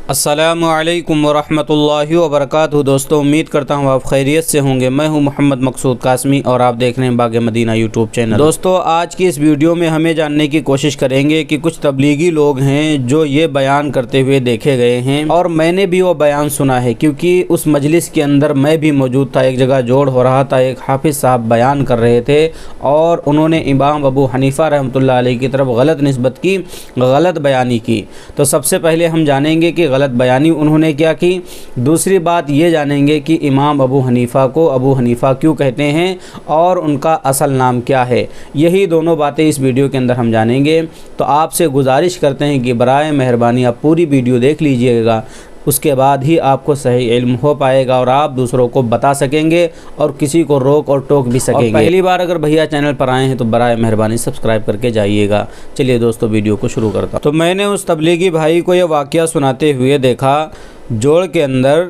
السلام علیکم ورحمۃ اللہ وبرکاتہ۔ دوستوں، امید کرتا ہوں آپ خیریت سے ہوں گے۔ میں ہوں محمد مقصود قاسمی اور آپ دیکھ رہے ہیں باغ مدینہ یوٹیوب چینل۔ دوستوں، آج کی اس ویڈیو میں ہمیں جاننے کی کوشش کریں گے کہ کچھ تبلیغی لوگ ہیں جو یہ بیان کرتے ہوئے دیکھے گئے ہیں، اور میں نے بھی وہ بیان سنا ہے کیونکہ اس مجلس کے اندر میں بھی موجود تھا۔ ایک جگہ جوڑ ہو رہا تھا، ایک حافظ صاحب بیان کر رہے تھے اور انہوں نے امام ابو حنیفہ رحمۃ اللہ علیہ کی طرف غلط نسبت کی، غلط بیانی کی۔ تو سب سے پہلے ہم جانیں گے کہ غلط بیانی انہوں نے کیا کی۔ دوسری بات یہ جانیں گے کہ امام ابو حنیفہ کو ابو حنیفہ کیوں کہتے ہیں اور ان کا اصل نام کیا ہے۔ یہی دونوں باتیں اس ویڈیو کے اندر ہم جانیں گے۔ تو آپ سے گزارش کرتے ہیں کہ برائے مہربانی آپ پوری ویڈیو دیکھ لیجئے گا، اس کے بعد ہی آپ کو صحیح علم ہو پائے گا اور آپ دوسروں کو بتا سکیں گے اور کسی کو روک اور ٹوک بھی سکیں گے۔ پہلی بار اگر بھیا چینل پر آئے ہیں تو برائے مہربانی سبسکرائب کر کے جائیے گا۔ چلیے دوستو، ویڈیو کو شروع کرتا ہوں۔ تو میں نے اس تبلیغی بھائی کو یہ واقعہ سناتے ہوئے دیکھا جوڑ کے اندر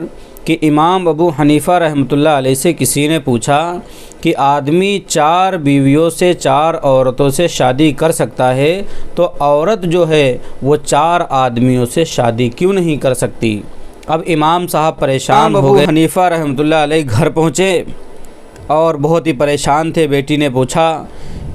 کہ امام ابو حنیفہ رحمۃ اللہ علیہ سے کسی نے پوچھا کہ آدمی 4 بیویوں سے 4 عورتوں سے شادی کر سکتا ہے تو عورت جو ہے وہ 4 آدمیوں سے شادی کیوں نہیں کر سکتی۔ اب امام صاحب پریشان ہو گئے۔ ابو حنیفہ رحمۃ اللہ علیہ گھر پہنچے اور بہت ہی پریشان تھے۔ بیٹی نے پوچھا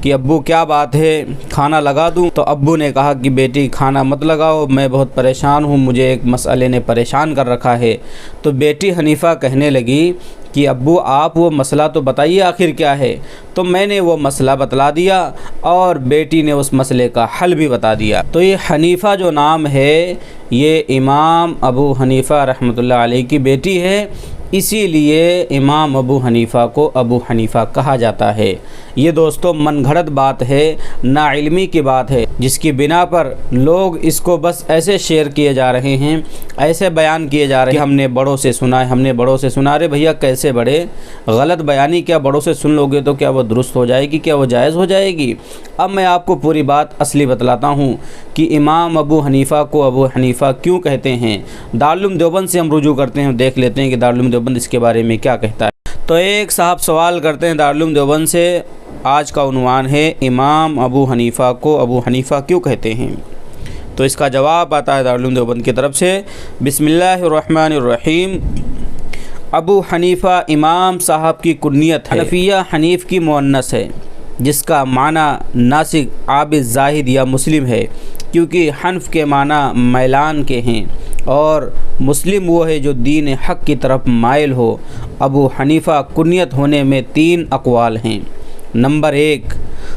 کہ ابو کیا بات ہے، کھانا لگا دوں؟ تو ابو نے کہا کہ بیٹی کھانا مت لگاؤ، میں بہت پریشان ہوں، مجھے ایک مسئلے نے پریشان کر رکھا ہے۔ تو بیٹی حنیفہ کہنے لگی کہ ابو آپ وہ مسئلہ تو بتائیے آخر کیا ہے۔ تو میں نے وہ مسئلہ بتلا دیا اور بیٹی نے اس مسئلے کا حل بھی بتا دیا۔ تو یہ حنیفہ جو نام ہے یہ امام ابو حنیفہ رحمۃ اللہ علیہ کی بیٹی ہے، اسی لیے امام ابو حنیفہ کو ابو حنیفہ کہا جاتا ہے۔ یہ دوستو من گھڑت بات ہے، نا علمی کی بات ہے، جس کی بنا پر لوگ اس کو بس ایسے شیئر کیے جا رہے ہیں، ایسے بیان کیے جا رہے ہیں کہ ہم نے بڑوں سے سنا ہے، ہم نے بڑوں سے سنا۔ رہے بھیا کیسے بڑے؟ غلط بیانی کیا بڑوں سے سن لوگے تو کیا وہ درست ہو جائے گی؟ کیا وہ جائز ہو جائے گی؟ اب میں آپ کو پوری بات اصلی بتلاتا ہوں کہ امام ابو حنیفہ کو ابو حنیفہ کیوں کہتے ہیں۔ دارالعلوم دیوبند سے ہم رجوع کرتے ہیں، دیکھ لیتے ہیں کہ دارالعلوم دیوبند اس کے بارے میں کیا کہتا ہے۔ تو ایک صاحب سوال کرتے ہیں دارالعلوم دیوبند سے، آج کا عنوان ہے امام ابو حنیفہ کو ابو حنیفہ کیوں کہتے ہیں۔ تو اس کا جواب آتا ہے دارالعلوم دیوبند کی طرف سے، بسم اللہ الرحمن الرحیم۔ ابو حنیفہ امام صاحب کی کنیت ہے۔ حنفیہ حنیف کی مؤنث ہے، جس کا معنی ناسک، عابد، زاہد یا مسلم ہے، کیونکہ حنف کے معنی میلان کے ہیں اور مسلم وہ ہے جو دین حق کی طرف مائل ہو۔ ابو حنیفہ کنیت ہونے میں 3 اقوال ہیں۔ نمبر 1،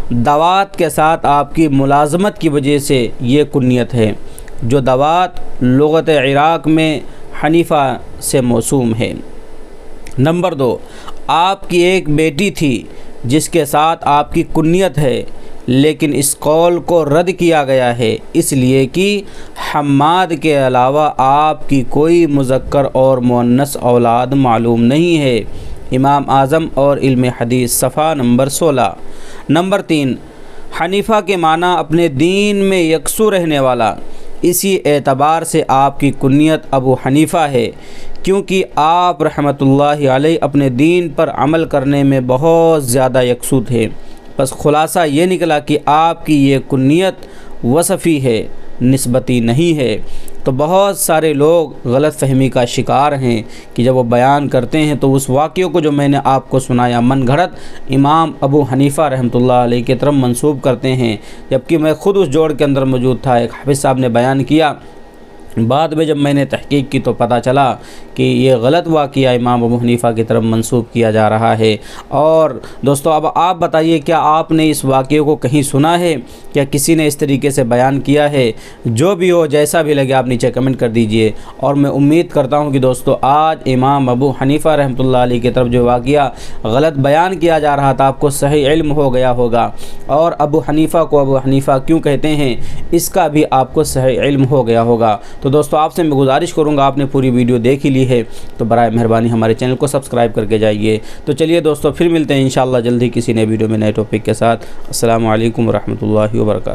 دوات کے ساتھ آپ کی ملازمت کی وجہ سے یہ کنیت ہے، جو دوات لغت عراق میں حنیفہ سے موسوم ہے۔ نمبر 2، آپ کی ایک بیٹی تھی جس کے ساتھ آپ کی کنیت ہے، لیکن اس قول کو رد کیا گیا ہے اس لیے کہ حماد کے علاوہ آپ کی کوئی مذکر اور مؤنث اولاد معلوم نہیں ہے۔ امام اعظم اور علم حدیث، صفحہ نمبر 16۔ نمبر 3، حنیفہ کے معنی اپنے دین میں یکسو رہنے والا، اسی اعتبار سے آپ کی کنیت ابو حنیفہ ہے، کیونکہ آپ رحمۃ اللہ علیہ اپنے دین پر عمل کرنے میں بہت زیادہ یکسو تھے۔ بس خلاصہ یہ نکلا کہ آپ کی یہ کنیت وصفی ہے، نسبتی نہیں ہے۔ تو بہت سارے لوگ غلط فہمی کا شکار ہیں کہ جب وہ بیان کرتے ہیں تو اس واقعے کو جو میں نے آپ کو سنایا من گھڑت امام ابو حنیفہ رحمۃ اللہ علیہ کی طرف منسوب کرتے ہیں، جبکہ میں خود اس جوڑ کے اندر موجود تھا۔ ایک حافظ صاحب نے بیان کیا، بعد میں جب میں نے تحقیق کی تو پتہ چلا کہ یہ غلط واقعہ امام ابو حنیفہ کی طرف منسوب کیا جا رہا ہے۔ اور دوستو اب آپ بتائیے، کیا آپ نے اس واقعے کو کہیں سنا ہے؟ کیا کسی نے اس طریقے سے بیان کیا ہے؟ جو بھی ہو، جیسا بھی لگے، آپ نیچے کمنٹ کر دیجئے۔ اور میں امید کرتا ہوں کہ دوستو آج امام ابو حنیفہ رحمۃ اللہ علیہ کی طرف جو واقعہ غلط بیان کیا جا رہا تھا آپ کو صحیح علم ہو گیا ہوگا، اور ابو حنیفہ کو ابو حنیفہ کیوں کہتے ہیں اس کا بھی آپ کو صحیح علم ہو گیا ہوگا۔ تو دوستو آپ سے میں گزارش کروں گا، آپ نے پوری ویڈیو دیکھ ہی لی ہے تو برائے مہربانی ہمارے چینل کو سبسکرائب کر کے جائیے۔ تو چلیے دوستو پھر ملتے ہیں انشاءاللہ جلدی کسی نئے ویڈیو میں نئے ٹاپک کے ساتھ۔ السلام علیکم ورحمۃ اللہ وبرکاتہ۔